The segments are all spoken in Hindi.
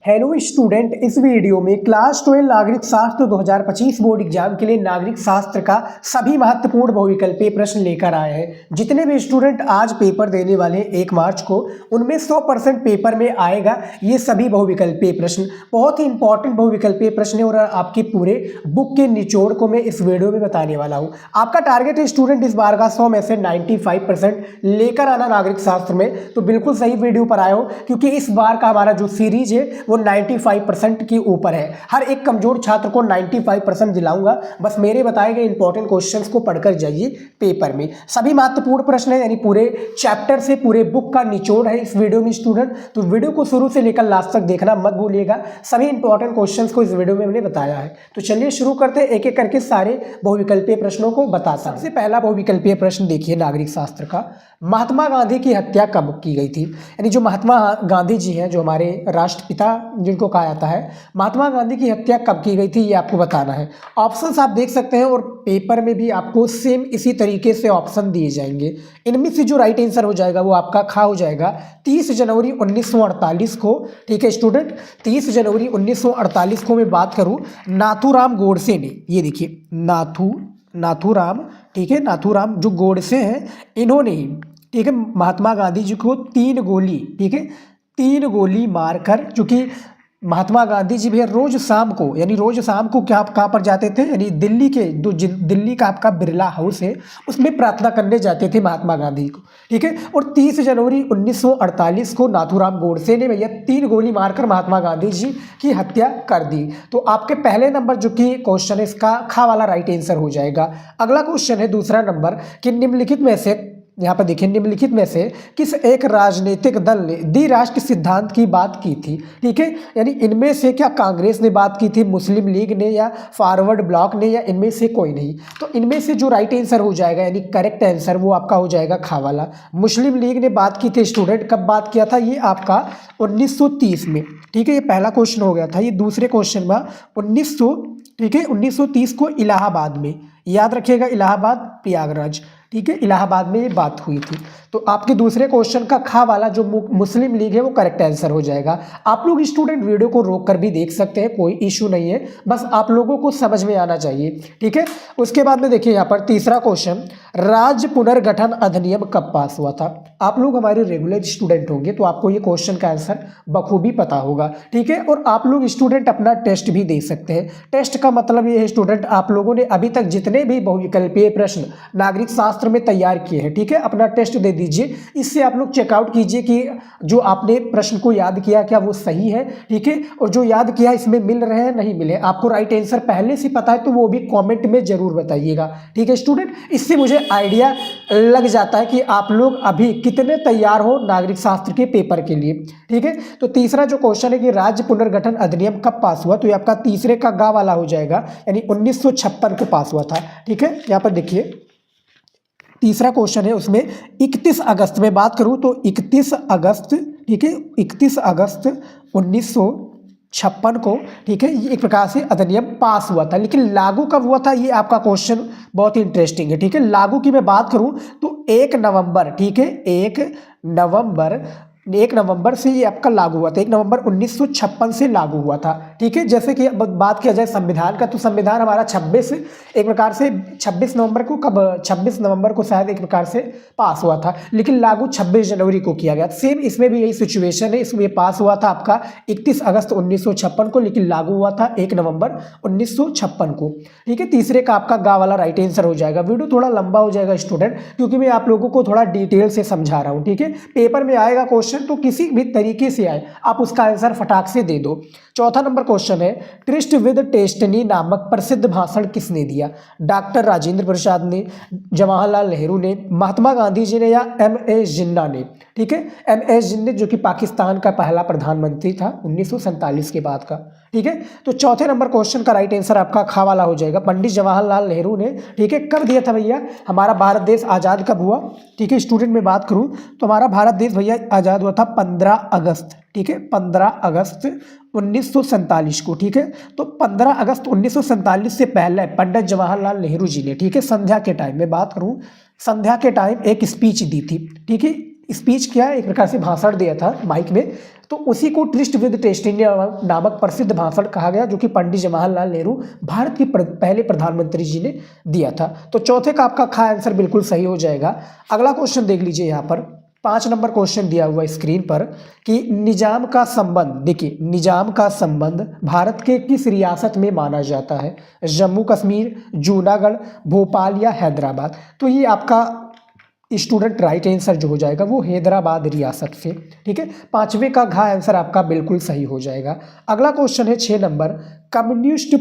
हेलो स्टूडेंट, इस वीडियो में क्लास 12 नागरिक शास्त्र 2025 बोर्ड एग्जाम के लिए नागरिक शास्त्र का सभी महत्वपूर्ण बहुविकल्पीय प्रश्न लेकर आए हैं। जितने भी स्टूडेंट आज पेपर देने वाले हैं 1 मार्च को, उनमें 100% पेपर में आएगा ये सभी बहुविकल्पीय प्रश्न। बहुत ही इंपॉर्टेंट बहुविकल्पीय प्रश्न है और आपके पूरे बुक के निचोड़ को मैं इस वीडियो में बताने वाला हूँ। आपका टारगेट है स्टूडेंट इस बार का 100 में से 95% लेकर आना नागरिक शास्त्र में, तो बिल्कुल सही वीडियो पर आए हो, क्योंकि इस बार का हमारा जो सीरीज है वो 95% के ऊपर है। हर एक कमजोर छात्र को 95% दिलाऊंगा। बस मेरे बताए गए इंपॉर्टेंट क्वेश्चंस को पढ़कर जाइए पेपर में। सभी महत्वपूर्ण प्रश्न है, यानी पूरे चैप्टर से पूरे बुक का निचोड़ है इस वीडियो में स्टूडेंट। तो वीडियो को शुरू से लेकर लास्ट तक देखना मत भूलिएगा। सभी इंपॉर्टेंट क्वेश्चंस को इस वीडियो में मैंने बताया है। तो चलिए शुरू करते हैं, एक एक करके सारे बहुविकल्पीय प्रश्नों को बताता हूं। सबसे पहला बहुविकल्पीय प्रश्न देखिए नागरिक शास्त्र का, महात्मा गांधी की हत्या कब की गई थी? यानी जो महात्मा गांधी जी हैं, जो हमारे राष्ट्रपिता जिनको कहा जाता है, महात्मा गांधी की हत्या कब की गई थी ये आपको बताना है। ऑप्शंस आप देख सकते हैं और पेपर में भी आपको सेम इसी तरीके से ऑप्शन दिए जाएंगे। इनमें से जो राइट आंसर हो जाएगा वो आपका खा हो जाएगा 30 जनवरी 1948 को। ठीक है स्टूडेंट, 30 जनवरी 1948 को मैं बात करूं, नाथूराम गोडसे ने, ये देखिए नाथूराम, ठीक है, नाथूराम जो गोडसे हैं इन्होंने ही, ठीक है, महात्मा गांधी जी को 3 गोली, ठीक है, 3 गोली मारकर, चूंकि महात्मा गांधी जी भी रोज शाम को, यानी रोज शाम को क्या कहाँ पर जाते थे, यानी दिल्ली के दिल्ली का आपका बिरला हाउस है उसमें प्रार्थना करने जाते थे महात्मा गांधी को। ठीक है, और 30 जनवरी 1948 को नाथूराम गोडसे ने भैया 3 गोली मारकर महात्मा गांधी जी की हत्या कर दी। तो आपके पहले नंबर जो कि क्वेश्चन है इसका खा वाला राइट आंसर हो जाएगा। अगला क्वेश्चन है दूसरा नंबर कि निम्नलिखित में से, यहाँ पर देखिए, निम्नलिखित में से किस एक राजनीतिक दल ने द्विराष्ट्र सिद्धांत की बात की थी? ठीक है, यानी इनमें से क्या कांग्रेस ने बात की थी, मुस्लिम लीग ने, या फॉरवर्ड ब्लॉक ने, या इनमें से कोई नहीं? तो इनमें से जो राइट आंसर हो जाएगा, यानी करेक्ट आंसर, वो आपका हो जाएगा खा वाला। मुस्लिम लीग ने बात की थी स्टूडेंट, कब बात किया था? ये आपका 1930 में। ठीक है, ये पहला क्वेश्चन हो गया था। ये दूसरे क्वेश्चन में 1930 को इलाहाबाद में, याद रखिएगा, इलाहाबाद प्रयागराज, ठीक है, इलाहाबाद में ये बात हुई थी। तो आपके दूसरे क्वेश्चन का खा वाला जो मुस्लिम लीग है वो करेक्ट आंसर हो जाएगा। आप लोग स्टूडेंट वीडियो को रोक कर भी देख सकते हैं, कोई इशू नहीं है, बस आप लोगों को समझ में आना चाहिए। ठीक है, उसके बाद में देखिए यहाँ पर तीसरा क्वेश्चन, राज्य पुनर्गठन अधिनियम कब पास हुआ था? आप लोग हमारे रेगुलर स्टूडेंट होंगे तो आपको ये क्वेश्चन का आंसर बखूबी पता होगा। ठीक है, और आप लोग स्टूडेंट अपना टेस्ट भी दे सकते हैं। टेस्ट का मतलब ये है स्टूडेंट, आप लोगों ने अभी तक जितने भी बहुविकल्पीय प्रश्न नागरिक शास्त्र में तैयार किए हैं, ठीक है, अपना टेस्ट दे दीजिए। इससे आप लोग चेकआउट कीजिए कि जो आपने प्रश्न को याद किया क्या वो सही है, ठीक है, और जो याद किया इसमें मिल रहे हैं नहीं मिले। आपको राइट आंसर पहले से पता है तो वो भी कमेंट में जरूर बताइएगा। ठीक है स्टूडेंट, इससे मुझे आइडिया लग जाता है कि आप लोग अभी कितने तैयार हो नागरिक शास्त्र के पेपर के लिए। ठीक है, तो तीसरा जो क्वेश्चन है कि राज्य पुनर्गठन अधिनियम कब पास हुआ, तो ये आपका तीसरे का गा वाला हो जाएगा, यानी 1956 को पास हुआ था। ठीक है, यहाँ पर देखिए तीसरा क्वेश्चन है, उसमें 31 अगस्त में बात करूं तो 31 अगस्त, ठीक है, 31 अगस्त 1956 को, ठीक है, ये एक प्रकार से अधिनियम पास हुआ था, लेकिन लागू कब हुआ था ये आपका क्वेश्चन बहुत ही इंटरेस्टिंग है। ठीक है, लागू की मैं बात करूं तो 1 नवंबर, ठीक है, 1 नवंबर से ये आपका लागू हुआ था, 1 नवंबर 1956 से लागू हुआ था। ठीक है, जैसे कि बात किया जाए संविधान का, तो संविधान हमारा 26 एक प्रकार से 26 नवंबर को, कब 26 नवंबर को शायद एक प्रकार से पास हुआ था, लेकिन लागू 26 जनवरी को किया गया। सेम इसमें भी यही सिचुएशन है, इसमें पास हुआ था आपका 31 अगस्त 1956 को, लेकिन लागू हुआ था 1 नवंबर 1956 को। ठीक है, तीसरे का आपका गा वाला राइट आंसर हो जाएगा। वीडियो थोड़ा लंबा हो जाएगा स्टूडेंट, क्योंकि मैं आप लोगों को थोड़ा डिटेल से समझा रहा हूँ। ठीक है, पेपर में आएगा क्वेश्चन तो किसी भी तरीके से आए, आप उसका आंसर फटाक से दे दो। चौथा नंबर क्वेश्चन है, ट्रिस्ट विद टेस्टनी नामक प्रसिद्ध भाषण किसने दिया? डॉक्टर राजेंद्र प्रसाद ने, जवाहरलाल नेहरू ने, महात्मा गांधी जी ने, या एम.ए. जिन्ना ने? ठीक है, एम.ए. जिन्ना जो कि पाकिस्तान का पहला प्रधानमंत्री था 1947 के बाद का। ठीक है, तो चौथे नंबर क्वेश्चन का राइट आंसर आपका खा वाला हो जाएगा, पंडित जवाहरलाल नेहरू ने। ठीक है, कब दिया था भैया? हमारा भारत देश आज़ाद कब हुआ? ठीक है स्टूडेंट, मैं बात करूं तो हमारा भारत देश भैया आज़ाद हुआ था 15 अगस्त, ठीक है, 15 अगस्त 1947 को। ठीक है, तो 15 अगस्त 1947 से पहले पंडित जवाहरलाल नेहरू जी ने, ठीक है, संध्या के टाइम में बात करूं, संध्या के टाइम एक स्पीच दी थी। ठीक है, स्पीच क्या, एक प्रकार से भाषण दिया था माइक में। तो उसी को ट्रिस्ट विद टेस्टिनी नामक प्रसिद्ध भाषण कहा गया, जो कि पंडित जवाहरलाल नेहरू भारत के पहले प्रधानमंत्री जी ने दिया था। तो चौथे का आपका खा आंसर बिल्कुल सही हो जाएगा। अगला क्वेश्चन देख लीजिए, यहाँ पर 5 नंबर क्वेश्चन दिया हुआ स्क्रीन पर कि निजाम का संबंध, देखिए निजाम का संबंध भारत के किस रियासत में माना जाता है? जम्मू कश्मीर, जूनागढ़, भोपाल या हैदराबाद? तो ये आपका स्टूडेंट राइट आंसर जो हो जाएगा वो हैदराबाद रियासत से। ठीक है, 5वें का घा आंसर आपका बिल्कुल सही हो जाएगा। अगला क्वेश्चन है 6 नंबर, कम्युनिस्ट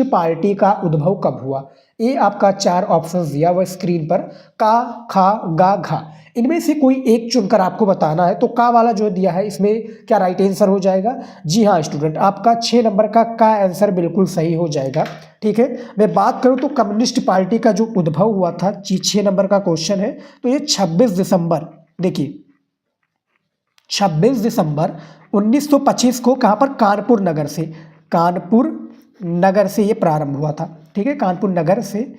पार्टी का उद्भव कब हुआ? ये आपका 4 ऑप्शन दिया हुआ स्क्रीन पर, का, खा, गा, घा। इनमें से कोई एक चुनकर आपको बताना है। तो का वाला जो दिया है इसमें क्या राइट आंसर हो जाएगा? जी हाँ स्टूडेंट, आपका 6 नंबर का आंसर बिल्कुल सही हो जाएगा। ठीक है, मैं बात करूं तो कम्युनिस्ट पार्टी का जो उद्भव हुआ था, 6 नंबर का क्वेश्चन है, तो ये 26 दिसंबर, देखिए 26 दिसंबर 1925 को कहाँ पर? कानपुर नगर से ये प्रारंभ हुआ था। ठीक है, कानपुर नगर से,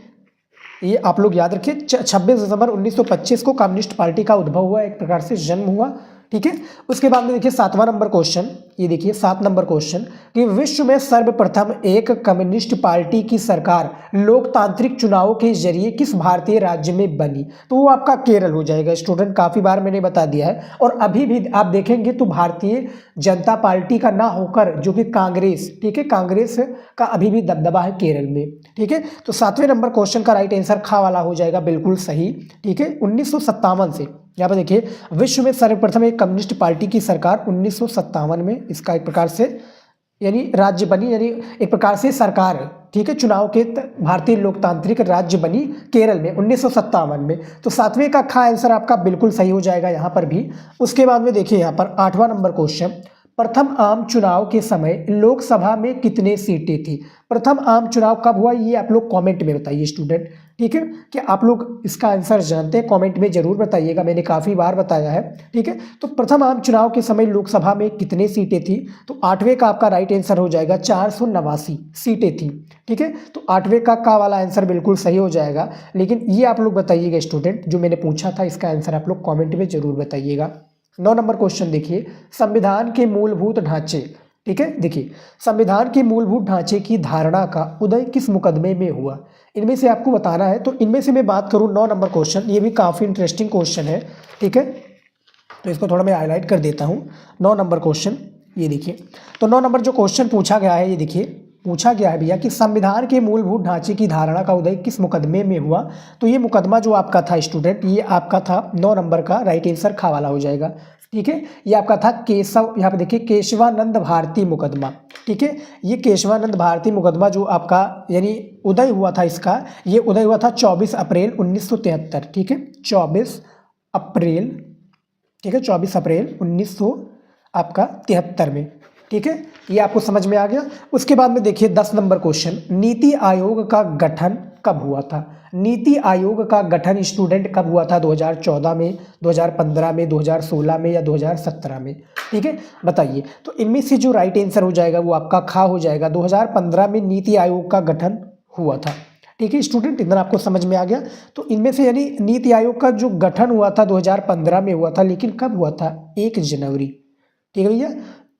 ये आप लोग याद रखिए, 26 दिसंबर 1925 को कम्युनिस्ट पार्टी का उद्भव हुआ, एक प्रकार से जन्म हुआ। ठीक है, उसके बाद में देखिए 7वां नंबर क्वेश्चन, ये देखिए 7 नंबर क्वेश्चन कि विश्व में सर्वप्रथम एक कम्युनिस्ट पार्टी की सरकार लोकतांत्रिक चुनावों के जरिए किस भारतीय राज्य में बनी? तो वो आपका केरल हो जाएगा स्टूडेंट, काफ़ी बार मैंने बता दिया है। और अभी भी आप देखेंगे तो भारतीय जनता पार्टी का ना होकर जो कि कांग्रेस, ठीक है, कांग्रेस का अभी भी दबदबा है केरल में। ठीक है, तो 7वें नंबर क्वेश्चन का राइट आंसर खा वाला हो जाएगा बिल्कुल सही। ठीक है, 1957 से, यहाँ पर देखिए विश्व में सर्वप्रथम एक कम्युनिस्ट पार्टी की सरकार 1957 में इसका एक प्रकार से यानी राज्य बनी, यानी एक प्रकार से सरकार है। ठीक है, चुनाव के भारतीय लोकतांत्रिक राज्य बनी केरल में 1957 में। तो 7वें का खा आंसर आपका बिल्कुल सही हो जाएगा यहाँ पर भी। उसके बाद में देखिए यहाँ पर 8वां नंबर क्वेश्चन, प्रथम आम चुनाव के समय लोकसभा में कितने सीटें थी? प्रथम आम चुनाव कब हुआ ये आप लोग कमेंट में बताइए स्टूडेंट। ठीक है, कि आप लोग इसका आंसर जानते हैं, कमेंट में जरूर बताइएगा, मैंने काफ़ी बार बताया है। ठीक है, तो प्रथम आम चुनाव के समय लोकसभा में कितने सीटें थी? तो 8वें का आपका राइट आंसर हो जाएगा 489 सीटें थी। ठीक है, तो 8वें का वाला आंसर बिल्कुल सही हो जाएगा। लेकिन ये आप लोग बताइएगा स्टूडेंट, जो मैंने पूछा था इसका आंसर आप लोग कॉमेंट में जरूर बताइएगा। 9 नंबर क्वेश्चन देखिए, संविधान के मूलभूत ढांचे। ठीक है, देखिए संविधान के मूलभूत ढांचे की धारणा का उदय किस मुकदमे में हुआ? इनमें से आपको बताना है। तो इनमें से मैं बात करूं 9 नंबर क्वेश्चन, ये भी काफ़ी इंटरेस्टिंग क्वेश्चन है। ठीक है, तो इसको थोड़ा मैं हाईलाइट कर देता हूं। 9 नंबर क्वेश्चन ये देखिए, तो 9 नंबर जो क्वेश्चन पूछा गया है, ये देखिए पूछा गया है भैया कि संविधान के मूलभूत ढांचे की धारणा का उदय किस मुकदमे में हुआ? तो ये मुकदमा जो आपका था स्टूडेंट, ये आपका था 9 नंबर का राइट आंसर खा वाला हो जाएगा। ठीक है, ये आपका था केशव, यहाँ पे देखिए केशवानंद भारती मुकदमा। ठीक है, ये केशवानंद भारती मुकदमा जो आपका यानी उदय हुआ था इसका, ये उदय हुआ था 24 अप्रैल 1973। ठीक है, 24 अप्रैल, ठीक है 24 अप्रैल 1973 में। ठीक है, ये आपको समझ में आ गया। उसके बाद में देखिए 10 नंबर क्वेश्चन, नीति आयोग का गठन कब हुआ था? नीति आयोग का गठन स्टूडेंट कब हुआ था? 2014 में, 2015 में, 2016 में या 2017 में? ठीक है, बताइए। तो इनमें से जो राइट आंसर हो जाएगा वो आपका खा हो जाएगा। 2015 में नीति आयोग का गठन हुआ था। ठीक है स्टूडेंट, इतना आपको समझ में आ गया। तो इनमें से यानी नीति आयोग का जो गठन हुआ था 2015 में हुआ था, लेकिन कब हुआ था? 1 जनवरी। ठीक है भैया,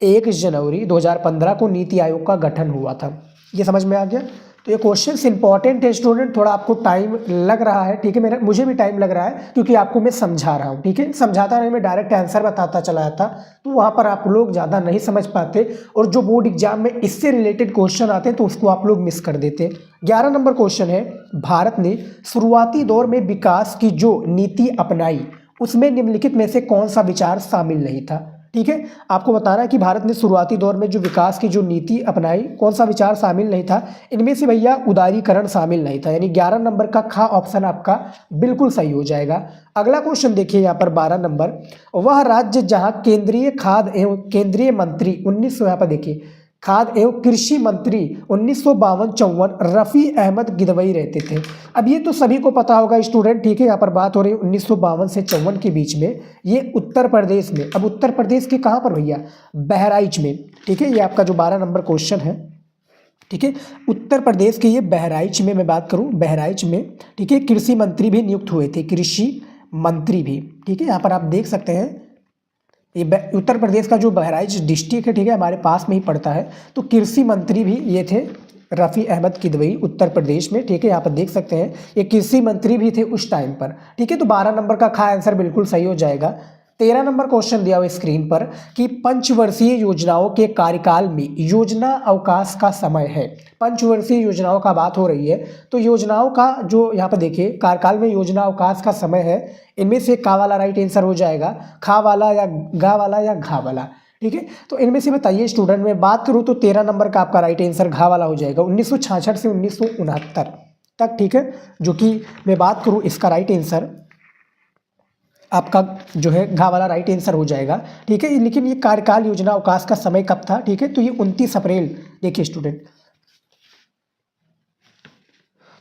1 जनवरी 2015 को नीति आयोग का गठन हुआ था। ये समझ में आ गया। तो ये क्वेश्चन इंपॉर्टेंट है स्टूडेंट, थोड़ा आपको टाइम लग रहा है। ठीक है, मुझे भी टाइम लग रहा है क्योंकि आपको मैं समझा रहा हूँ। ठीक है, समझाता नहीं, मैं डायरेक्ट आंसर बताता चला जाता तो वहाँ पर आप लोग ज़्यादा नहीं समझ पाते, और जो बोर्ड एग्जाम में इससे रिलेटेड क्वेश्चन आते हैं तो उसको आप लोग मिस कर देते। 11 नंबर क्वेश्चन है, भारत ने शुरुआती दौर में विकास की जो नीति अपनाई उसमें निम्नलिखित में से कौन सा विचार शामिल नहीं था? ठीक है, आपको बताना है कि भारत ने शुरुआती दौर में जो विकास की जो नीति अपनाई, कौन सा विचार शामिल नहीं था? इनमें से भैया उदारीकरण शामिल नहीं था, यानी 11 नंबर का खा ऑप्शन आपका बिल्कुल सही हो जाएगा। अगला क्वेश्चन देखिए यहाँ पर 12 नंबर, वह राज्य जहाँ केंद्रीय खाद्य एवं केंद्रीय मंत्री 1900, यहाँ पर देखिए खाद्य एवं कृषि मंत्री 1952-54 रफ़ी अहमद गिदवई रहते थे। अब ये तो सभी को पता होगा स्टूडेंट। ठीक है, यहाँ पर बात हो रही है 1952 से 54 के बीच में, ये उत्तर प्रदेश में। अब उत्तर प्रदेश के कहाँ पर भैया? बहराइच में। ठीक है, ये आपका जो 12 नंबर क्वेश्चन है, ठीक है, उत्तर प्रदेश के ये बहराइच में मैं बात करूँ, बहराइच में। ठीक है, कृषि मंत्री भी नियुक्त हुए थे, कृषि मंत्री भी। ठीक है, यहाँ पर आप देख सकते हैं ये उत्तर प्रदेश का जो बहराइच डिस्ट्रिक्ट है, ठीक है, हमारे पास में ही पड़ता है। तो कृषि मंत्री भी ये थे रफ़ी अहमद किदवई, उत्तर प्रदेश में, ठीक है, यहाँ पर देख सकते हैं ये कृषि मंत्री भी थे उस टाइम पर, ठीक है। तो 12 नंबर का खा आंसर बिल्कुल सही हो जाएगा। 13 नंबर क्वेश्चन दिया हुआ स्क्रीन पर कि पंचवर्षीय योजनाओं के कार्यकाल में योजना अवकाश का समय है। पंचवर्षीय योजनाओं का बात हो रही है, तो योजनाओं का जो यहाँ पर देखिए कार्यकाल में योजना अवकाश का समय है, इनमें से का वाला राइट आंसर हो जाएगा, खा वाला या गा वाला या घा वाला, ठीक है। तो इनमें से बताइए स्टूडेंट, में बात करूँ तो 13 नंबर का आपका राइट आंसर घा वाला हो जाएगा, 1966 से 1969 तक, ठीक है। जो कि मैं बात करूँ इसका राइट आंसर आपका जो है घा वाला राइट आंसर हो जाएगा, ठीक है। लेकिन ये कार्यकाल योजना अवकाश का समय कब था, ठीक है, तो ये 29 अप्रैल, देखिए स्टूडेंट,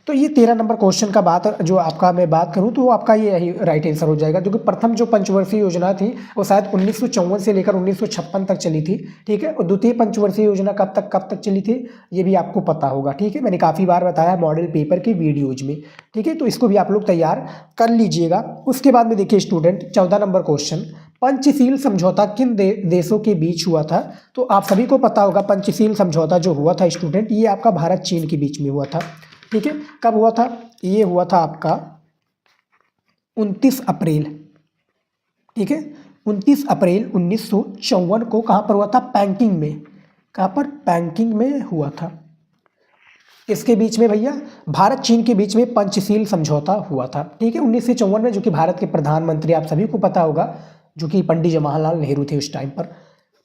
तो ये 13 नंबर क्वेश्चन का बात जो आपका मैं बात करूं तो आपका ये यही राइट आंसर हो जाएगा। जो कि प्रथम जो पंचवर्षीय योजना थी वो शायद 1954 से लेकर 1956 तक चली थी, ठीक है। और द्वितीय पंचवर्षीय योजना कब तक चली थी ये भी आपको पता होगा, ठीक है, मैंने काफ़ी बार बताया मॉडल पेपर के वीडियोज में, ठीक है। तो इसको भी आप लोग तैयार कर लीजिएगा। उसके बाद में देखिए स्टूडेंट 14 नंबर क्वेश्चन, पंचशील समझौता किन देशों के बीच हुआ था। तो आप सभी को पता होगा पंचशील समझौता जो हुआ था स्टूडेंट, ये आपका भारत चीन के बीच में हुआ था, ठीक है। कब हुआ था, ये हुआ था आपका 29 अप्रैल, ठीक है, 29 अप्रैल 1954 को। कहाँ पर हुआ था, पैकिंग में, कहाँ पर, पैकिंग में हुआ था। इसके बीच में भैया भारत चीन के बीच में पंचशील समझौता हुआ था, ठीक है, 1954 में, जो कि भारत के प्रधानमंत्री आप सभी को पता होगा, जो कि पंडित जवाहरलाल नेहरू थे उस टाइम पर।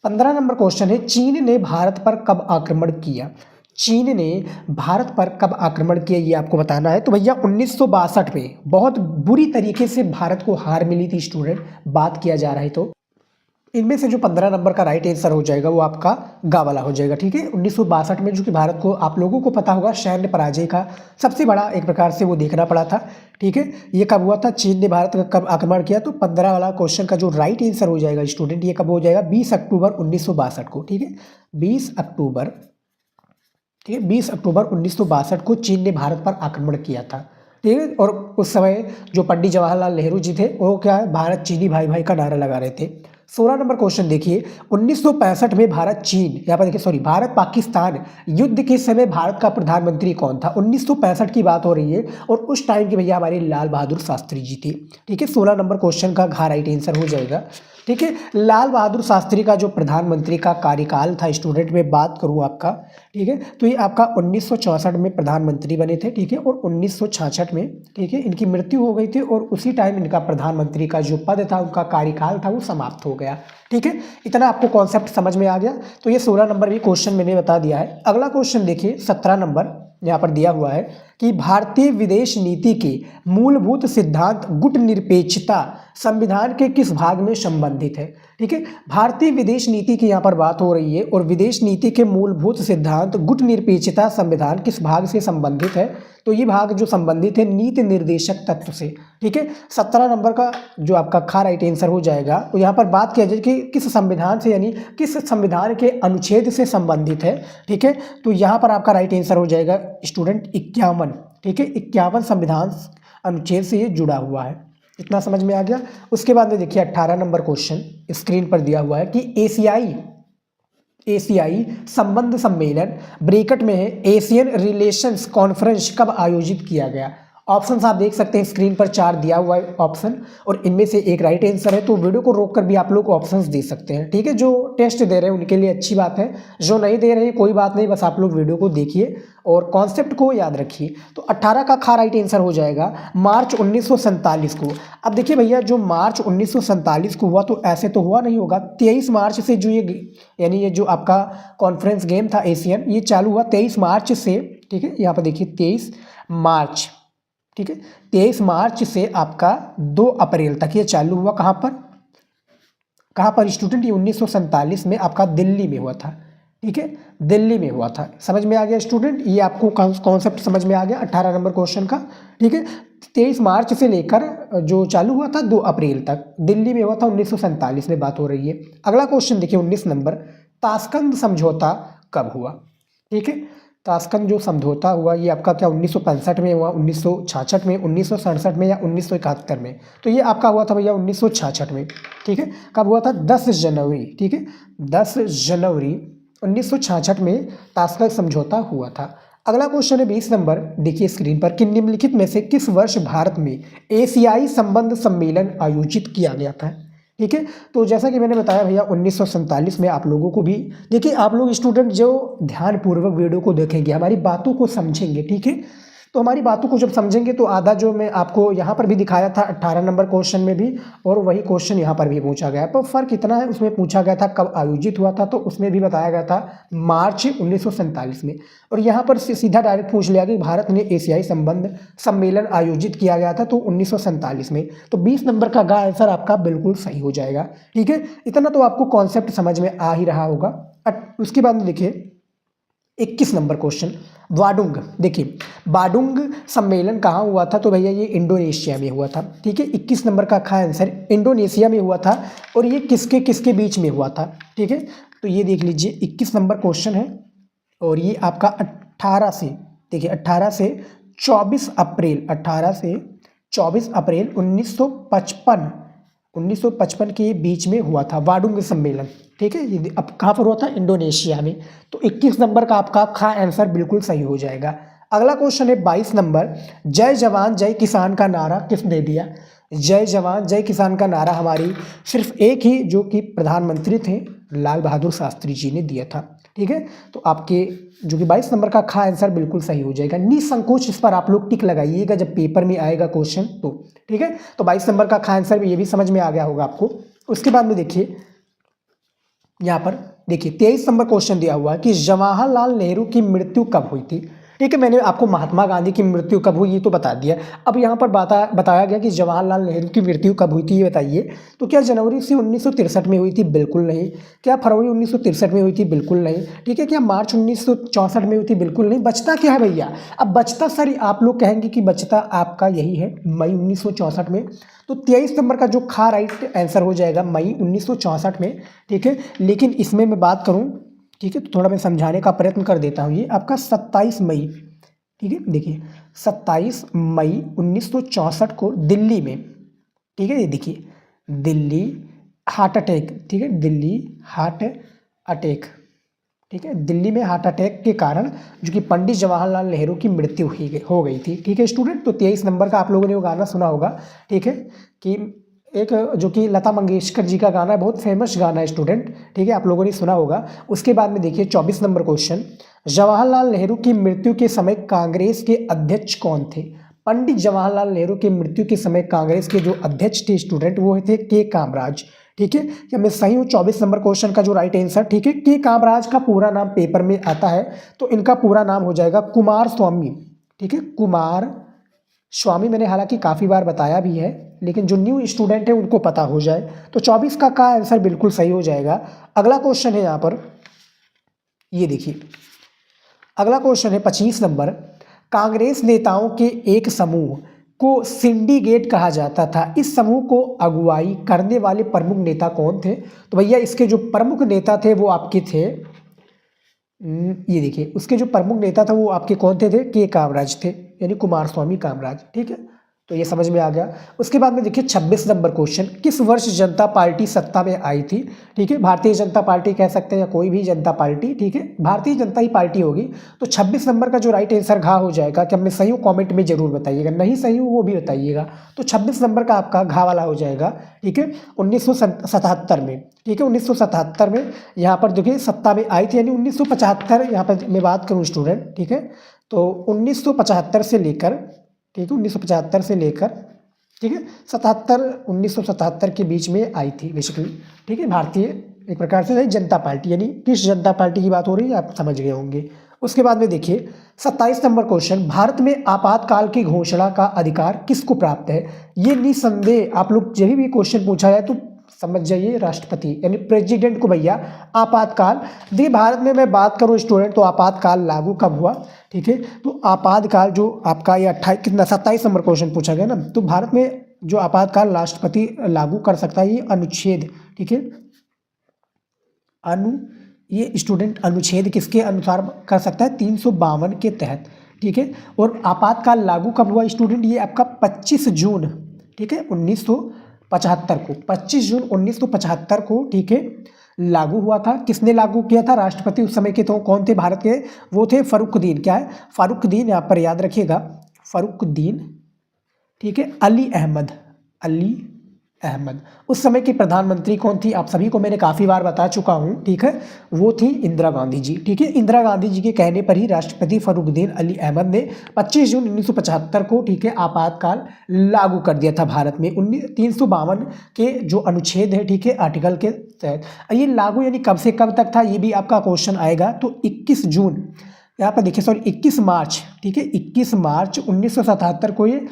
15 नंबर क्वेश्चन है, चीन ने भारत पर कब आक्रमण किया। चीन ने भारत पर कब आक्रमण किया ये आपको बताना है। तो भैया 1962 में बहुत बुरी तरीके से भारत को हार मिली थी स्टूडेंट, बात किया जा रहा है। तो इनमें से जो 15 नंबर का राइट आंसर हो जाएगा वो आपका गा वाला हो जाएगा, ठीक है। 1962 में, जो कि भारत को आप लोगों को पता होगा सैन्य पराजय का सबसे बड़ा एक प्रकार से वो देखना पड़ा था, ठीक है। ये कब हुआ था, चीन ने भारत का कब आक्रमण किया। तो 15 वाला क्वेश्चन का जो राइट आंसर हो जाएगा स्टूडेंट, ये कब हो जाएगा, 20 अक्टूबर 1962 को, ठीक है, 20 अक्टूबर, ठीक है, 20 अक्टूबर 1962 को चीन ने भारत पर आक्रमण किया था, ठीक है। और उस समय जो पंडित जवाहरलाल नेहरू जी थे वो क्या है, भारत चीनी भाई भाई का नारा लगा रहे थे। 16 नंबर क्वेश्चन देखिए, 1965 में भारत चीन, यहाँ पर देखिए सॉरी, भारत पाकिस्तान युद्ध के समय भारत का प्रधानमंत्री कौन था। 1965 की बात हो रही है और उस टाइम के भैया हमारे लाल बहादुर शास्त्री जी थे, ठीक है। 16 नंबर क्वेश्चन का घा राइट आंसर हो जाएगा, ठीक है। लाल बहादुर शास्त्री का जो प्रधानमंत्री का कार्यकाल था स्टूडेंट में बात करूँ आपका, ठीक है, तो ये आपका 1964 में प्रधानमंत्री बने थे, ठीक है, और 1966 में, ठीक है, इनकी मृत्यु हो गई थी और उसी टाइम इनका प्रधानमंत्री का जो पद था, उनका कार्यकाल था, वो समाप्त हो गया, ठीक है। इतना आपको कॉन्सेप्ट समझ में आ गया। तो ये 16 नंबर भी क्वेश्चन मैंने बता दिया है। अगला क्वेश्चन देखिए 17 नंबर, यहाँ पर दिया हुआ है कि भारतीय विदेश नीति के मूलभूत सिद्धांत गुटनिरपेक्षता संविधान के किस भाग में संबंधित है, ठीक है। भारतीय विदेश नीति की यहाँ पर बात हो रही है और विदेश नीति के मूलभूत सिद्धांत गुटनिरपेक्षता संविधान किस भाग से संबंधित है। तो ये भाग जो संबंधित है नीति निर्देशक तत्व से, ठीक है। 17 नंबर का जो आपका खा राइट आंसर हो जाएगा। तो यहाँ पर बात किया जाए कि किस संविधान से, यानी किस संविधान के अनुच्छेद से संबंधित है, ठीक है। तो यहाँ पर आपका राइट आंसर हो जाएगा स्टूडेंट 51, ठीक है, 51 संविधान अनुच्छेद से ये जुड़ा हुआ है। इतना समझ में आ गया। उसके बाद में देखिए 18 नंबर क्वेश्चन स्क्रीन पर दिया हुआ है कि एशियाई संबंध सम्मेलन ब्रैकेट में है एशियन रिलेशंस कॉन्फ्रेंस कब आयोजित किया गया। ऑप्शंस आप देख सकते हैं स्क्रीन पर 4 दिया हुआ है ऑप्शन, और इनमें से एक राइट आंसर है। तो वीडियो को रोककर भी आप लोग ऑप्शंस दे सकते हैं, ठीक है। जो टेस्ट दे रहे हैं उनके लिए अच्छी बात है, जो नहीं दे रहे हैं कोई बात नहीं, बस आप लोग वीडियो को देखिए और कॉन्सेप्ट को याद रखिए। तो 18 का खा राइट आंसर हो जाएगा मार्च 1947 को। अब देखिए भैया जो मार्च 1947 को हुआ, तो ऐसे तो हुआ नहीं होगा। 23 मार्च से जो ये, यानी ये जो आपका कॉन्फ्रेंस गेम था एशियन, ये चालू हुआ 23 मार्च से, ठीक है। यहाँ पर देखिए 23 मार्च, ठीक है, 23 मार्च से आपका 2 अप्रैल तक ये चालू हुआ। कहाँ पर स्टूडेंट, ये 1947 में आपका दिल्ली में हुआ था, ठीक है, दिल्ली में हुआ था। समझ में आ गया स्टूडेंट, ये आपको कॉन्सेप्ट समझ में आ गया 18 नंबर क्वेश्चन का, ठीक है। 23 मार्च से लेकर जो चालू हुआ था 2 अप्रैल तक दिल्ली में हुआ था, 1947 में बात हो रही है। अगला क्वेश्चन देखिए 19 नंबर, ताशकंद समझौता कब हुआ, ठीक है। ताशकंद जो समझौता हुआ ये आपका क्या 1965 में हुआ, 1966 में, 1967 में या 1971 में? तो ये आपका हुआ था भैया 1966 में। ठीक है, कब हुआ था? 10 जनवरी। ठीक है, 10 जनवरी 1966 में ताशकंद समझौता हुआ था। अगला क्वेश्चन है 20 नंबर, देखिए स्क्रीन पर कि निम्नलिखित में से किस वर्ष भारत में एशियाई संबंध सम्मेलन आयोजित किया गया था? ठीक है, तो जैसा कि मैंने बताया भैया 1947 में आप लोगों को भी, देखिए आप लोग स्टूडेंट जो ध्यानपूर्वक वीडियो को देखेंगे, हमारी बातों को समझेंगे, ठीक है, तो हमारी बातों को जब समझेंगे तो आधा जो मैं आपको यहाँ पर भी दिखाया था 18 नंबर क्वेश्चन में भी, और वही क्वेश्चन यहाँ पर भी पूछा गया है। पर फर्क इतना है, उसमें पूछा गया था कब आयोजित हुआ था, तो उसमें भी बताया गया था मार्च 1947 में, और यहाँ पर सीधा डायरेक्ट पूछ लिया कि भारत में एशियाई संबंध सम्मेलन आयोजित किया गया था तो 1947 में। तो 20 नंबर का आंसर आपका बिल्कुल सही हो जाएगा। ठीक है, इतना तो आपको कॉन्सेप्ट समझ में आ ही रहा होगा। उसके बाद में देखिए 21 नंबर क्वेश्चन, वाडुंग। देखिए वाडुंग सम्मेलन कहाँ हुआ था? तो भैया ये इंडोनेशिया में हुआ था। ठीक है, 21 नंबर का आंसर इंडोनेशिया में हुआ था, और ये किसके किसके बीच में हुआ था? ठीक है, तो ये देख लीजिए 21 नंबर क्वेश्चन है, और ये आपका 18 से, देखिए 18 से 24 अप्रैल 18 से 24 अप्रैल 1955 के बीच में हुआ था वाडुंग सम्मेलन। ठीक है, ये अब कहाँ पर हुआ था? इंडोनेशिया में। तो 21 नंबर का आपका आंसर बिल्कुल सही हो जाएगा। अगला क्वेश्चन है 22 नंबर, जय जवान जय किसान का नारा किसने दिया? जय जवान जय किसान का नारा हमारी सिर्फ एक ही जो कि प्रधानमंत्री थे, लाल बहादुर शास्त्री जी ने दिया था। ठीक है, तो आपके जो कि 22 नंबर का आंसर बिल्कुल सही हो जाएगा। निसंकोच इस पर आप लोग टिक लगाइएगा जब पेपर में आएगा क्वेश्चन तो। ठीक है, तो 22 नंबर का आंसर भी ये भी समझ में आ गया होगा आपको। उसके बाद में देखिए यहाँ पर देखिए 23 नंबर क्वेश्चन दिया हुआ है कि जवाहरलाल नेहरू की मृत्यु कब हुई थी? ठीक है, मैंने आपको महात्मा गांधी की मृत्यु कब हुई ये तो बता दिया। अब यहाँ पर बताया गया कि जवाहरलाल नेहरू की मृत्यु कब हुई थी, ये बताइए। तो क्या जनवरी से 1963 में हुई थी? बिल्कुल नहीं। क्या फरवरी 1963 में हुई थी? बिल्कुल नहीं। ठीक है, क्या मार्च 1964 में हुई थी? बिल्कुल नहीं। बचता क्या है भैया? अब बचता सर आप लोग कहेंगे कि बचता आपका यही है, मई 1964 में। तो 23 नंबर का जो राइट आंसर हो जाएगा मई 1964 में। ठीक है, लेकिन इसमें मैं बात करूं, ठीक है, तो थोड़ा मैं समझाने का प्रयत्न कर देता हूँ। ये आपका 27 मई, ठीक है, देखिए 27 मई 1964 को दिल्ली में, ठीक है, ये देखिए दिल्ली हार्ट अटैक, ठीक है, दिल्ली हार्ट अटैक, ठीक है, दिल्ली में हार्ट अटैक के कारण जो कि पंडित जवाहरलाल नेहरू की मृत्यु हो गई थी। ठीक है स्टूडेंट, तो 23 नंबर का आप लोगों ने वो गाना सुना होगा। ठीक है, कि एक जो कि लता मंगेशकर जी का गाना है, बहुत फेमस गाना है स्टूडेंट। ठीक है, आप लोगों ने सुना होगा। उसके बाद में देखिए 24 नंबर क्वेश्चन, जवाहरलाल नेहरू की मृत्यु के समय कांग्रेस के अध्यक्ष कौन थे? पंडित जवाहरलाल नेहरू की मृत्यु के समय कांग्रेस के जो अध्यक्ष थे स्टूडेंट वो थे के कामराज। ठीक है, क्या मैं सही हूँ? 24 नंबर क्वेश्चन का जो राइट आंसर, ठीक है, के कामराज का पूरा नाम पेपर में आता है, तो इनका पूरा नाम हो जाएगा कुमार स्वामी। ठीक है, कुमार स्वामी। मैंने हालांकि काफ़ी बार बताया भी है, लेकिन जो न्यू स्टूडेंट है उनको पता हो जाए। तो 24 का आंसर बिल्कुल सही हो जाएगा। अगला क्वेश्चन है यहाँ पर, ये देखिए अगला क्वेश्चन है 25 नंबर, कांग्रेस नेताओं के एक समूह को सिंडिकेट कहा जाता था। इस समूह को अगुवाई करने वाले प्रमुख नेता कौन थे? तो भैया इसके जो प्रमुख नेता थे वो आपके थे, ये देखिए उसके जो प्रमुख नेता था वो आपके कौन थे? के कामराज थे, यानी कुमार स्वामी कामराज। ठीक है, तो ये समझ में आ गया। उसके बाद में देखिए 26 नंबर क्वेश्चन, किस वर्ष जनता पार्टी सत्ता में आई थी? ठीक है, भारतीय जनता पार्टी कह सकते हैं या कोई भी जनता पार्टी। ठीक है, भारतीय जनता ही पार्टी होगी। तो 26 नंबर का जो राइट आंसर घा हो जाएगा। क्या मैं सही हूँ? कॉमेंट में जरूर बताइएगा, नहीं सही हूँ वो भी बताइएगा। तो 26 नंबर का आपका घा वाला हो जाएगा। ठीक है, 1977 में। ठीक है, 1977 में यहाँ पर देखिए सत्ता में आई थी, यानी 1975 यहाँ पर मैं बात करूँ स्टूडेंट। ठीक है, तो 1975 से लेकर, ठीक है, 1975 से लेकर, ठीक है, 1977 के बीच में आई थी बेसिकली। ठीक है, भारतीय एक प्रकार से जनता पार्टी, यानी किस जनता पार्टी की बात हो रही है आप समझ गए होंगे। उसके बाद में देखिए 27 नंबर क्वेश्चन, भारत में आपातकाल की घोषणा का अधिकार किसको प्राप्त है? ये निसंदेह आप लोग जब भी क्वेश्चन पूछा जाए तो समझ जाइए राष्ट्रपति यानी प्रेसिडेंट को भैया आपातकाल। देखिए भारत में मैं बात करूं स्टूडेंट तो आपातकाल लागू कब हुआ? ठीक है, तो आपातकाल जो आपका ये 27 नंबर क्वेश्चन पूछा गया ना, तो भारत में जो आपातकाल राष्ट्रपति लागू कर सकता है ये अनुच्छेद, ठीक है, ये स्टूडेंट अनुच्छेद किसके अनुसार कर सकता है? 352 के तहत, ठीक है। और आपातकाल लागू कब हुआ स्टूडेंट? ये आपका 25 जून, ठीक है, 1975 को, 25 जून 1975 को, ठीक है, लागू हुआ था। किसने लागू किया था? राष्ट्रपति उस समय के तो कौन थे भारत के? वो थे फरुखुद्दीन, क्या है? फरुखुद्दीन, यहाँ पर याद रखिएगा, फरुखुद्दीन, ठीक है, अली अहमद, अली अहमद। उस समय की प्रधानमंत्री कौन थी? आप सभी को मैंने काफ़ी बार बता चुका हूँ, ठीक है, वो थी इंदिरा गांधी जी, ठीक है। इंदिरा गांधी जी के कहने पर ही राष्ट्रपति फरुखुद्दीन अली अहमद ने 25 जून 1975 को, ठीक है, आपातकाल लागू कर दिया था भारत में 352 के जो अनुच्छेद है, ठीक है, आर्टिकल के तहत। ये लागू यानी कब से कब तक था, ये भी आपका क्वेश्चन आएगा। तो 21 जून, यहाँ पर देखिए, सॉरी 21 मार्च, ठीक है, 21 मार्च 1977 को ये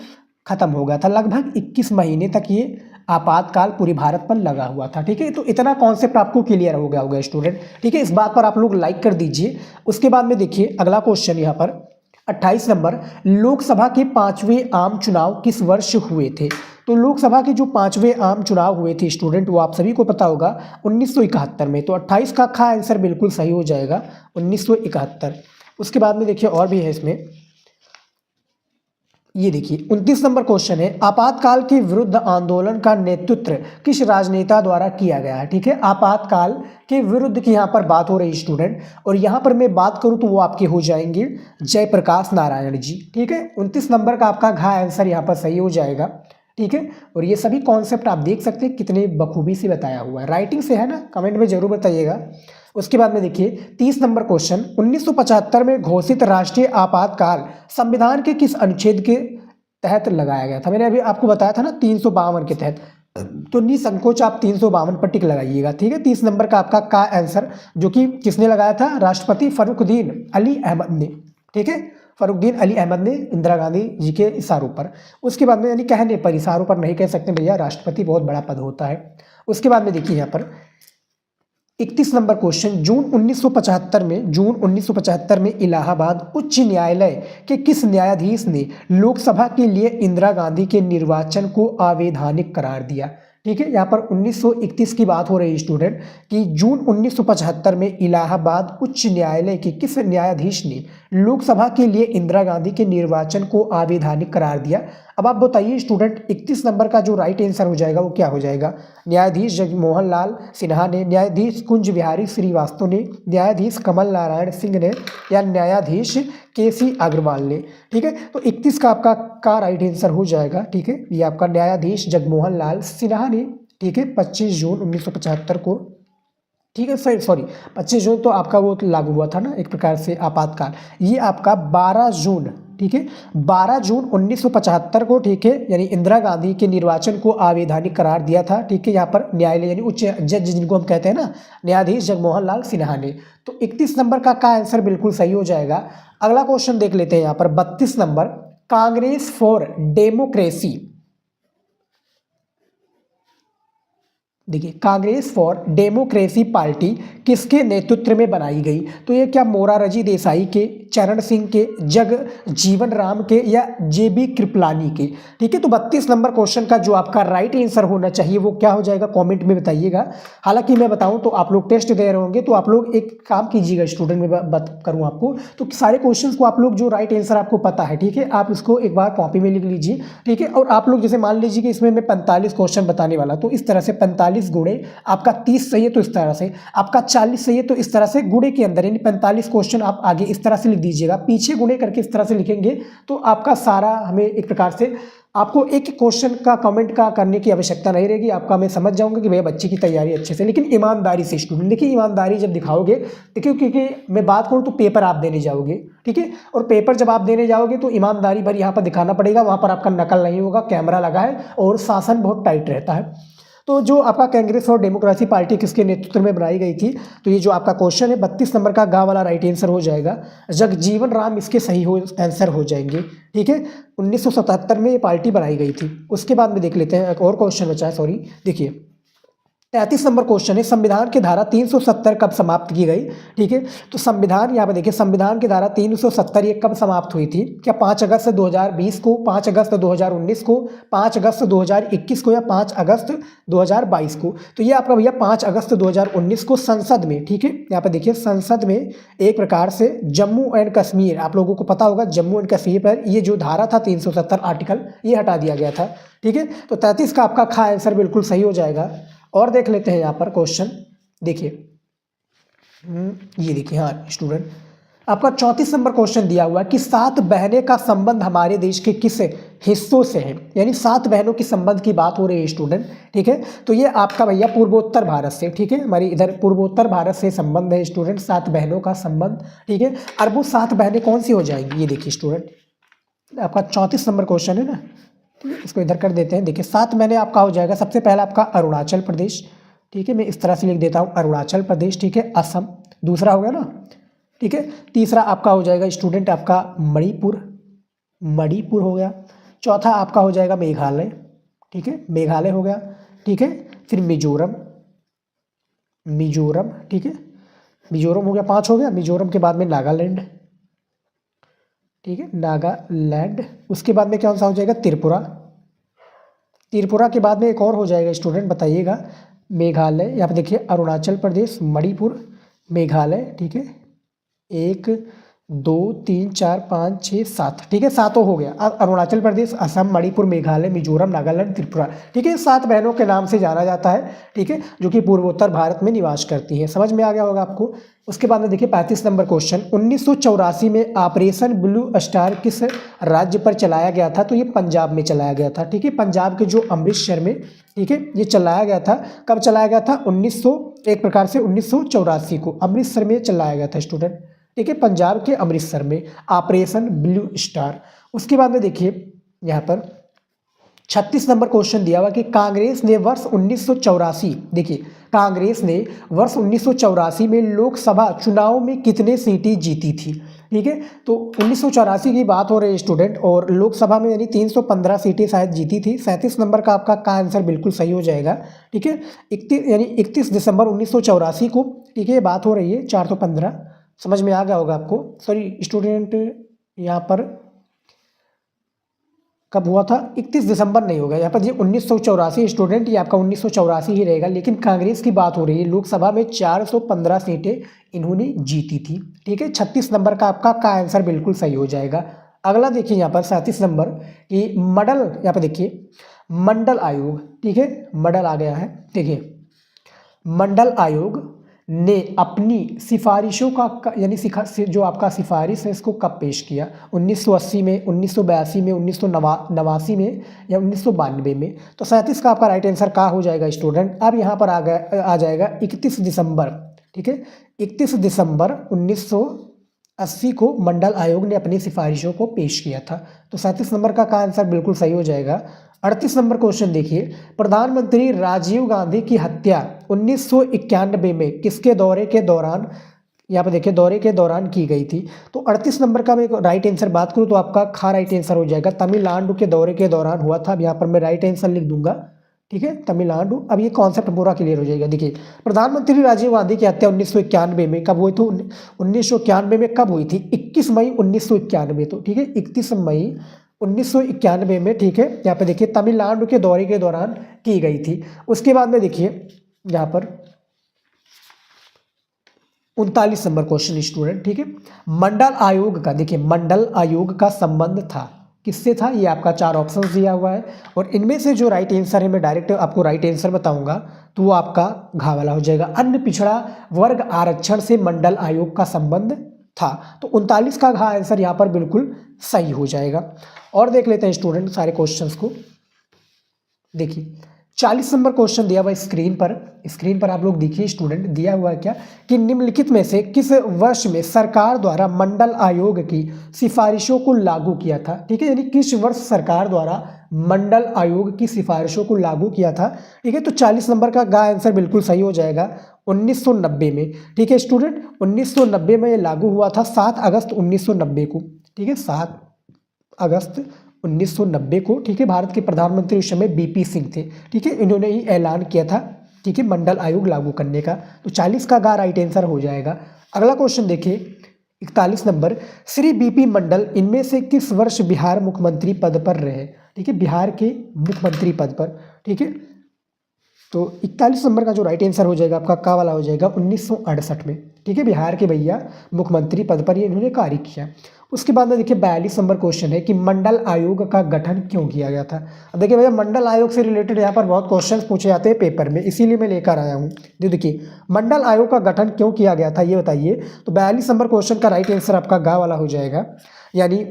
खत्म हो गया था। लगभग 21 महीने तक ये आपातकाल पूरे भारत पर लगा हुआ था, ठीक है। तो इतना कॉन्सेप्ट आपको क्लियर हो गया होगा स्टूडेंट, ठीक है। इस बात पर आप लोग लाइक कर दीजिए। उसके बाद में देखिए अगला क्वेश्चन यहाँ पर 28 नंबर, लोकसभा के 5वें आम चुनाव किस वर्ष हुए थे? तो लोकसभा के जो 5वें आम चुनाव हुए थे स्टूडेंट, वो आप सभी को पता होगा 1971 में। तो 28 का आंसर बिल्कुल सही हो जाएगा, 1971। उसके बाद में देखिए और भी है इसमें, ये देखिए 29 नंबर क्वेश्चन है, आपातकाल के विरुद्ध आंदोलन का नेतृत्व किस राजनेता द्वारा किया गया है? ठीक है, आपातकाल के विरुद्ध की यहाँ पर बात हो रही है स्टूडेंट, और यहाँ पर मैं बात करूँ तो वो आपके हो जाएंगे जयप्रकाश नारायण जी, ठीक है। 29 नंबर का आपका आंसर यहाँ पर सही हो जाएगा, ठीक है। और ये सभी कॉन्सेप्ट आप देख सकते हैं कितने बखूबी से बताया हुआ है, राइटिंग से है ना, कमेंट में जरूर बताइएगा। उसके बाद में देखिए 30 नंबर क्वेश्चन, 1975 में घोषित राष्ट्रीय आपातकाल संविधान के किस अनुच्छेद के तहत लगाया गया था? मैंने अभी आपको बताया था ना 352 के तहत, तो निसंकोच आप 352 पर टिक लगाइएगा, ठीक है। 30 नंबर का आपका आंसर, जो कि किसने लगाया था? राष्ट्रपति फरुखुद्दीन अली अहमद ने, ठीक है, फरुखुद्दीन अली अहमद ने इंदिरा गांधी जी के इशारों पर। उसके बाद में यानी कहने पर, इशारों पर नहीं कह सकते भैया, राष्ट्रपति बहुत बड़ा पद होता है। उसके बाद में देखिए यहाँ पर 31 नंबर क्वेश्चन, जून 1975 में इलाहाबाद उच्च न्यायालय के किस न्यायाधीश ने लोकसभा के लिए इंदिरा गांधी के निर्वाचन को अवैधानिक करार दिया? ठीक है, यहाँ पर 1931 की बात हो रही है स्टूडेंट, कि जून 1975 में इलाहाबाद उच्च न्यायालय के किस न्यायाधीश ने लोकसभा के लिए इंदिरा गांधी के निर्वाचन को अवैधानिक करार दिया? अब आप बताइए स्टूडेंट, 31 नंबर का जो राइट आंसर हो जाएगा वो क्या हो जाएगा? न्यायाधीश जगमोहन लाल सिन्हा ने, न्यायाधीश कुंज बिहारी श्रीवास्तव ने, न्यायाधीश कमल नारायण सिंह ने, या न्यायाधीश केसी अग्रवाल ने? ठीक है, तो 31 का आपका राइट आंसर हो जाएगा, ठीक है, ये आपका न्यायाधीश जगमोहन लाल सिन्हा ने, ठीक है, 25 जून 1975 को, ठीक है, सॉरी 25 जून तो आपका वो लागू हुआ था ना एक प्रकार से आपातकाल, ये आपका 12 जून, ठीक है, 12 जून 1975 को, ठीक है, यानी इंदिरा गांधी के निर्वाचन को अवैधानिक करार दिया था, ठीक है। यहाँ पर न्यायालय यानी उच्च जज जिनको हम कहते हैं ना, न्यायाधीश जगमोहन लाल सिन्हा ने। तो 31 नंबर का आंसर बिल्कुल सही हो जाएगा। अगला क्वेश्चन देख लेते हैं यहाँ पर 32 नंबर, कांग्रेस फॉर डेमोक्रेसी, देखिए कांग्रेस फॉर डेमोक्रेसी पार्टी किसके नेतृत्व में बनाई गई? तो ये क्या मोरारजी देसाई के, चरण सिंह के, जग जीवन राम के, या जेबी कृपलानी के? ठीक है, तो 32 नंबर क्वेश्चन का जो आपका राइट आंसर होना चाहिए वो क्या हो जाएगा, कमेंट में बताइएगा। हालांकि मैं बताऊं तो आप लोग टेस्ट दे रहे होंगे, तो आप लोग एक काम कीजिएगा स्टूडेंट, में बात करूँ आपको, तो सारे क्वेश्चन को आप लोग जो राइट आंसर आपको पता है, ठीक है, आप इसको एक बार कॉपी में लिख लीजिए, ठीक है। और आप लोग जैसे मान लीजिए कि इसमें मैं 45 क्वेश्चन बताने वाला, तो इस तरह से 45 गुणे, आपका 30 सही है तो इस तरह से, आपका 40 सही है तो इस तरह से गुणे के अंदर, यानी 45 क्वेश्चन आप आगे इस तरह से लिख दीजिएगा, पीछे गुणे करके इस तरह से लिखेंगे, तो आपका सारा हमें एक प्रकार से आपको एक क्वेश्चन का कमेंट का करने की आवश्यकता नहीं रहेगी। आपका मैं समझ जाऊंगा कि भैया बच्चे की तैयारी अच्छे से, लेकिन ईमानदारी से स्टूडेंट, देखिए ईमानदारी जब दिखाओगे, देखिए क्योंकि मैं बात करूं तो पेपर आप देने जाओगे, ठीक है, और पेपर जब आप देने जाओगे तो ईमानदारी भर यहाँ पर दिखाना पड़ेगा, वहाँ पर आपका नकल नहीं होगा, कैमरा लगा है और शासन बहुत टाइट रहता है। तो जो आपका कांग्रेस और डेमोक्रेसी पार्टी किसके नेतृत्व में बनाई गई थी? तो ये जो आपका क्वेश्चन है 32 नंबर का गा वाला राइट आंसर हो जाएगा, जगजीवन राम इसके सही आंसर हो जाएंगे, ठीक है। 1977 में ये पार्टी बनाई गई थी। उसके बाद में देख लेते हैं, एक और क्वेश्चन बचा है, सॉरी, देखिए 33 नंबर क्वेश्चन है, संविधान की धारा 370 कब समाप्त की गई? ठीक है, तो संविधान यहाँ पे देखिए, संविधान की धारा 370 ये कब समाप्त हुई थी? क्या 5 अगस्त 2020 को, 5 अगस्त 2019 को, 5 अगस्त 2021 को, या 5 अगस्त 2022 को? तो ये आपका भैया 5 अगस्त 2019 को संसद में, ठीक है, यहाँ पे देखिए संसद में एक प्रकार से जम्मू एंड कश्मीर, आप लोगों को पता होगा जम्मू एंड कश्मीर पर ये जो धारा था 370 आर्टिकल, ये हटा दिया गया था। ठीक है, तो 33 का आपका खा आंसर बिल्कुल सही हो जाएगा। और देख लेते हैं यहाँ पर क्वेश्चन, देखिए ये देखिए, हाँ स्टूडेंट, आपका 34 नंबर क्वेश्चन दिया हुआ है कि 7 बहनें का संबंध हमारे देश के किस हिस्सों से है? यानी 7 बहनों की संबंध की बात हो रही है स्टूडेंट। ठीक है, तो ये आपका भैया पूर्वोत्तर भारत से, ठीक है, हमारी इधर पूर्वोत्तर भारत से संबंध है स्टूडेंट, 7 बहनों का संबंध। ठीक है, और वो 7 बहनें कौन सी हो जाएंगी? ये देखिए स्टूडेंट, आपका 34 नंबर क्वेश्चन है ना, ठीक है, इसको इधर कर देते हैं। देखिए 7 महीने आपका हो जाएगा, सबसे पहला आपका अरुणाचल प्रदेश, ठीक है, मैं इस तरह से लिख देता हूँ अरुणाचल प्रदेश, ठीक है, असम दूसरा हो गया ना, ठीक है, तीसरा आपका हो जाएगा स्टूडेंट आपका मणिपुर, मणिपुर हो गया, चौथा आपका हो जाएगा मेघालय, ठीक है, मेघालय हो गया, ठीक है, फिर मिजोरम, मिजोरम, ठीक है, मिजोरम हो गया, 5 हो गया, मिजोरम के बाद में नागालैंड, ठीक है, नागालैंड, उसके बाद में कौन सा हो जाएगा? त्रिपुरा, त्रिपुरा के बाद में एक और हो जाएगा स्टूडेंट, बताइएगा, मेघालय, यहाँ पे देखिए अरुणाचल प्रदेश, मणिपुर, मेघालय, ठीक है, 1 2 3 4 5 6 7, ठीक है, 7 हो गया। अब अरुणाचल प्रदेश, असम, मणिपुर, मेघालय, मिजोरम, नागालैंड, त्रिपुरा, ठीक है, 7 बहनों के नाम से जाना जाता है, ठीक है, जो कि पूर्वोत्तर भारत में निवास करती हैं। समझ में आ गया होगा आपको। उसके बाद में देखिए 35 नंबर क्वेश्चन, 1984 में ऑपरेशन ब्लू स्टार किस राज्य पर चलाया गया था? तो ये पंजाब में चलाया गया था, ठीक है, पंजाब के जो अमृतसर में, ठीक है, ये चलाया गया था। कब चलाया गया था? 1984 को अमृतसर में चलाया गया था स्टूडेंट, ठीक है, पंजाब के अमृतसर में ऑपरेशन ब्लू स्टार। उसके बाद में देखिए यहाँ पर 36 नंबर क्वेश्चन दिया हुआ कि कांग्रेस ने वर्ष 1984, देखिए कांग्रेस ने वर्ष 1984 में लोकसभा चुनाव में कितने सीटें जीती थी? ठीक है, तो 1984 की बात हो रही है स्टूडेंट, और लोकसभा में यानी 315 सीटें शायद जीती थी। 37 नंबर का आपका आंसर बिल्कुल सही हो जाएगा। ठीक है, 31 दिसंबर 1984 को, ठीक है, बात हो रही है, 415, समझ में आ गया होगा आपको। सॉरी स्टूडेंट, यहाँ पर कब हुआ था? 31 दिसंबर नहीं होगा यहाँ पर, ये 1984 स्टूडेंट, ये आपका 1984 ही रहेगा, लेकिन कांग्रेस की बात हो रही है। लोकसभा में 415 सीटें इन्होंने जीती थी। ठीक है, 36 नंबर का आपका आंसर बिल्कुल सही हो जाएगा। अगला देखिए यहाँ पर 37 नंबर की मॉडल, यहाँ पर देखिए मंडल आयोग, ठीक है, मॉडल आ गया है। देखिए मंडल आयोग ने अपनी सिफारिशों का यानी जो आपका सिफारिश है इसको कब पेश किया? 1980 में, 1982 में, 1989 में, या 1992 में? तो 37 का आपका राइट आंसर क्या हो जाएगा स्टूडेंट? अब यहाँ पर आ जाएगा 31 दिसंबर, ठीक है, 31 दिसंबर 1980 को मंडल आयोग ने अपनी सिफारिशों को पेश किया था। तो 37 नंबर का आंसर बिल्कुल सही हो जाएगा। 38 नंबर क्वेश्चन देखिए, प्रधानमंत्री राजीव गांधी की हत्या 1991 में किसके दौरे के दौरान, यहाँ पे देखिए दौरे के दौरान की गई थी? तो 38 नंबर का मैं राइट आंसर बात करूँ तो आपका खा राइट आंसर हो जाएगा, तमिलनाडु के दौरे के दौरान हुआ था। अब यहाँ पर मैं राइट आंसर लिख दूंगा, ठीक है, तमिलनाडु। अब ये कॉन्सेप्ट पूरा क्लियर हो जाएगा। देखिए प्रधानमंत्री राजीव गांधी की हत्या 1991 में कब हुई थी? 1991 में कब हुई थी? 21 मई 1991, तो ठीक है 31 मई 1991 में, ठीक है, यहाँ पे देखिए तमिलनाडु के दौरे के दौरान की गई थी। उसके बाद में देखिए यहाँ पर 39 नंबर क्वेश्चन स्टूडेंट, ठीक है, मंडल आयोग का, देखिए मंडल आयोग का संबंध था किससे था? ये आपका 4 ऑप्शन दिया हुआ है, और इनमें से जो राइट आंसर है मैं डायरेक्ट आपको राइट आंसर बताऊंगा, तो वो आपका घा वाला हो जाएगा। अन्य पिछड़ा वर्ग आरक्षण से मंडल आयोग का संबंध था। तो 39 का घा आंसर यहाँ पर बिल्कुल सही हो जाएगा। और देख लेते हैं स्टूडेंट सारे क्वेश्चंस को। देखिए 40 नंबर क्वेश्चन दिया हुआ है स्क्रीन पर आप लोग देखिए स्टूडेंट, दिया हुआ है क्या कि निम्नलिखित में से किस वर्ष में सरकार द्वारा मंडल आयोग की सिफारिशों को लागू किया था? ठीक है, यानी किस वर्ष सरकार द्वारा मंडल आयोग की सिफारिशों को लागू किया था? ठीक है, तो 40 नंबर का गा आंसर बिल्कुल सही हो जाएगा, 1990 में। ठीक है स्टूडेंट, 1990 में ये लागू हुआ था, 7 अगस्त 1990 को, ठीक है, 7 अगस्त 1990 को, ठीक है। भारत के प्रधानमंत्री उस समय बीपी सिंह थे, ठीक है, इन्होंने ही ऐलान किया था ठीक है, मंडल आयोग लागू करने का। तो 40 का गा राइट आंसर हो जाएगा। अगला क्वेश्चन देखिए 41 नंबर, श्री बीपी मंडल इनमें से किस वर्ष बिहार मुख्यमंत्री पद पर रहे? ठीक है, बिहार के मुख्यमंत्री पद पर। ठीक है, तो 41 नंबर का जो राइट आंसर हो जाएगा आपका का वाला हो जाएगा 1968 में। ठीक है, बिहार के भैया मुख्यमंत्री पद पर ये इन्होंने कार्य किया। उसके बाद में देखिए 42 नंबर क्वेश्चन है कि मंडल आयोग का गठन क्यों किया गया था? अब देखिए भैया मंडल आयोग से रिलेटेड यहाँ पर बहुत क्वेश्चंस पूछे जाते हैं पेपर में, इसीलिए मैं लेकर आया हूँ। देखिए मंडल आयोग का गठन क्यों किया गया था ये बताइए। तो 42 नंबर क्वेश्चन का राइट आंसर आपका गा वाला हो जाएगा, यानी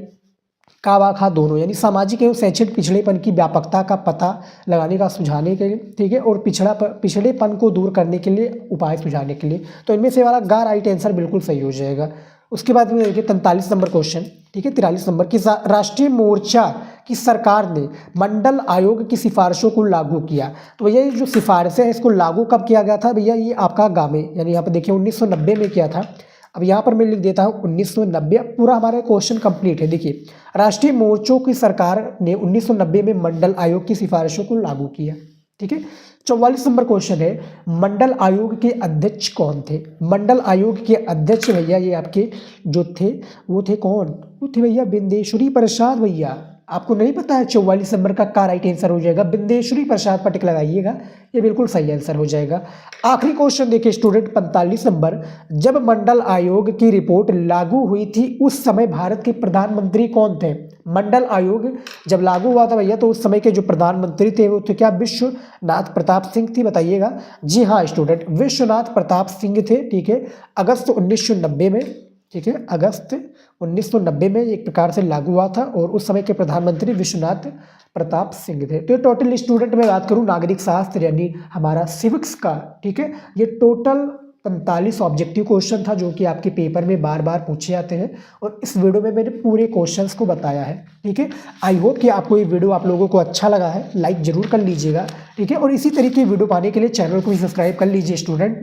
का वा खा दोनों, यानी सामाजिक एवं शैक्षणिक पिछड़ेपन की व्यापकता का पता लगाने का सुझाने के लिए, ठीक है, और पिछड़ेपन को दूर करने के लिए उपाय सुझाने के लिए। तो इनमें से वाला गा राइट आंसर बिल्कुल सही हो जाएगा। उसके बाद में देखिए 43 नंबर क्वेश्चन, ठीक है, 43 नंबर की राष्ट्रीय मोर्चा की सरकार ने मंडल आयोग की सिफारिशों को लागू किया। तो भैया ये जो सिफारिशें हैं इसको लागू कब किया गया था? भैया ये आपका गा में, यानी यहाँ पर देखिए 1990 में किया था। अब यहाँ पर मैं लिख देता हूँ 1990, पूरा हमारा क्वेश्चन कंप्लीट है। देखिए राष्ट्रीय मोर्चों की सरकार ने 1990 में मंडल आयोग की सिफारिशों को लागू किया। ठीक है, 44 नंबर क्वेश्चन है, मंडल आयोग के अध्यक्ष कौन थे? मंडल आयोग के अध्यक्ष भैया ये आपके जो थे वो थे कौन? वो थे भैया बिंदेश्वरी प्रसाद भैया। आपको नहीं पता है? 44 नंबर का राइट आंसर हो जाएगा बिंदेश्वरी प्रसाद, पर टिक लगाइएगा, ये बिल्कुल सही आंसर हो जाएगा। आखिरी क्वेश्चन देखिए स्टूडेंट 45 नंबर, जब मंडल आयोग की रिपोर्ट लागू हुई थी उस समय भारत के प्रधानमंत्री कौन थे? मंडल आयोग जब लागू हुआ था भैया तो उस समय के जो प्रधानमंत्री थे वो थे क्या? विश्वनाथ प्रताप सिंह थी, बताइएगा। जी हाँ स्टूडेंट, विश्वनाथ प्रताप सिंह थे। ठीक है, अगस्त 1990 में, ठीक है, अगस्त 1990 में एक प्रकार से लागू हुआ था और उस समय के प्रधानमंत्री विश्वनाथ प्रताप सिंह थे। तो टोटल स्टूडेंट में बात करूं नागरिक शास्त्र यानी हमारा सिविक्स का, ठीक है, ये टोटल 45 ऑब्जेक्टिव क्वेश्चन था जो कि आपके पेपर में बार बार पूछे जाते हैं और इस वीडियो में मैंने पूरे क्वेश्चंस को बताया है। ठीक है, आई होप कि आपको ये वीडियो आप लोगों को अच्छा लगा है, लाइक जरूर कर लीजिएगा। ठीक है, और इसी तरीके की वीडियो पाने के लिए चैनल को भी सब्सक्राइब कर लीजिए स्टूडेंट।